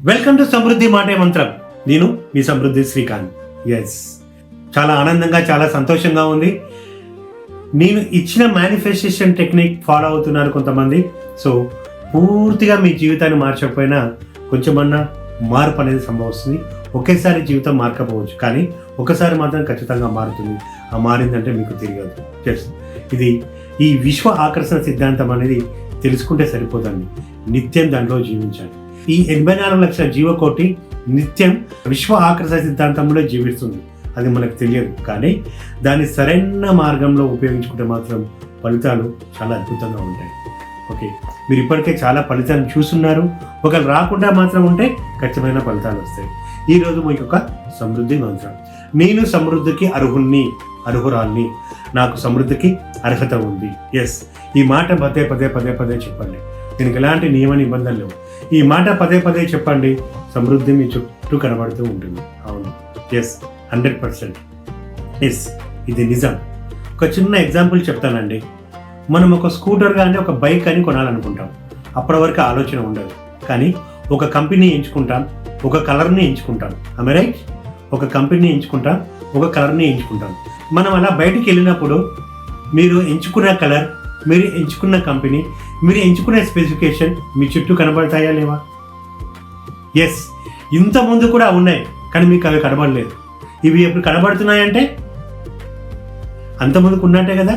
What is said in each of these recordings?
Welcome to సమృద్ధి మాటే మంత్రం. నేను మీ సమృద్ధి శ్రీకాంత్. ఎస్, చాలా ఆనందంగా చాలా సంతోషంగా ఉంది. నేను ఇచ్చిన మేనిఫెస్టేషన్ టెక్నిక్ ఫాలో అవుతున్నారు కొంతమంది. సో పూర్తిగా మీ జీవితాన్ని మార్చకపోయినా కొంచెమన్నా మార్పు అనేది సంభవిస్తుంది. ఒకేసారి జీవితం మారకపోవచ్చు, కానీ ఒకసారి మాత్రం ఖచ్చితంగా మారుతుంది. ఆ మారిందంటే మీకు తిరగదు. ఎస్, ఇది ఈ విశ్వ ఆకర్షణ సిద్ధాంతం అనేది తెలుసుకుంటే సరిపోదండి. నిత్యం దాంట్లో జీవించాలి. ఈ 84 లక్షల జీవకోటి నిత్యం విశ్వ ఆకర్షణ సిద్ధాంతంలో జీవిస్తుంది. అది మనకు తెలియదు, కానీ దాన్ని సరైన మార్గంలో ఉపయోగించుకుంటే మాత్రం ఫలితాలు చాలా అద్భుతంగా ఉంటాయి. ఓకే, మీరు ఇప్పటికే చాలా ఫలితాలను చూస్తున్నారు. ఒకవేళ రాకుండా మాత్రం ఉంటే ఖచ్చితమైన ఫలితాలు వస్తాయి. ఈరోజు మీకు ఒక సమృద్ధి మంత్రం. నేను సమృద్ధికి అర్హురాల్ని, నాకు సమృద్ధికి అర్హత ఉంది. ఎస్, ఈ మాట పదే పదే పదే పదే చెప్పండి. దీనికి ఎలాంటి నియమ నిబంధనలు లేవు. ఈ మాట పదే పదే చెప్పండి, సమృద్ధి మీ చుట్టూ కనబడుతూ ఉంటుంది. అవును, ఎస్, 100%. ఎస్, ఇది నిజం. ఒక చిన్న ఎగ్జాంపుల్ చెప్తానండి. మనం ఒక స్కూటర్ కానీ ఒక బైక్ అని కొనాలనుకుంటాం. అప్పటి వరకు ఆలోచన ఉండదు, కానీ ఒక కంపెనీ ఎంచుకుంటాం, ఒక కలర్ని ఎంచుకుంటాం. ఆమె రైట్? ఒక కంపెనీ ఎంచుకుంటాం, ఒక కలర్ని ఎంచుకుంటాం. మనం అలా బయటికి వెళ్ళినప్పుడు మీరు ఎంచుకున్న కలర్, మీరు ఎంచుకున్న కంపెనీ, మీరు ఎంచుకునే స్పెసిఫికేషన్ మీ చుట్టూ కనబడతాయా లేవా? ఎస్, ఇంతకుముందు కూడా ఉన్నాయి, కానీ మీకు అవి కనబడలేదు. ఇవి ఎప్పుడు కనబడుతున్నాయంటే అంతకుముందుకు ఉన్నట్టే కదా.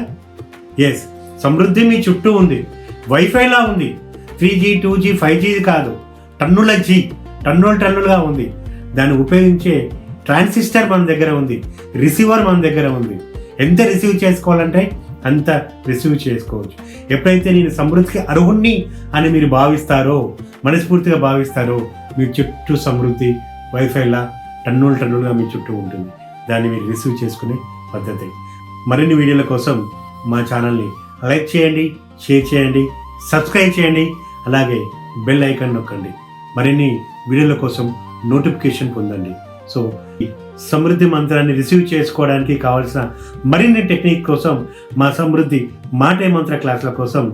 ఎస్, సమృద్ధి మీ చుట్టూ ఉంది. వైఫైలా ఉంది. 3G 2G 5G కాదు, టన్నులుగా ఉంది. దాన్ని ఉపయోగించే ట్రాన్సిస్టర్ మన దగ్గర ఉంది, రిసీవర్ మన దగ్గర ఉంది. ఎంత రిసీవ్ చేసుకోవాలంటే అంత రిసీవ్ చేసుకోవచ్చు. ఎప్పుడైతే నేను సమృద్ధికి అర్హుణ్ణి అని మీరు భావిస్తారో, మనస్ఫూర్తిగా భావిస్తారో, మీ చుట్టూ సమృద్ధి వైఫైలా టన్నులుగా మీ చుట్టూ ఉంటుంది. దాన్ని మీరు రిసీవ్ చేసుకునే పద్ధతి. మరిన్ని వీడియోల కోసం మా ఛానల్ని లైక్ చేయండి, షేర్ చేయండి, సబ్స్క్రైబ్ చేయండి, అలాగే బెల్ ఐకాన్ నొక్కండి. మరిన్ని వీడియోల కోసం నోటిఫికేషన్ పొందండి. సో ఈ సమృద్ధి మంత్రాన్ని రిసీవ్ చేసుకోవడానికి కావాల్సిన మరిన్ని టెక్నిక్ కోసం, మా సమృద్ధి మాటే మంత్ర క్లాసుల కోసం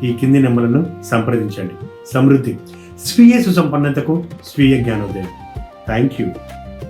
ఈ కింది నెంబర్లను సంప్రదించండి. సమృద్ధి, స్వీయ సుసంపన్నతకు స్వీయ జ్ఞానోదయం. Thank you.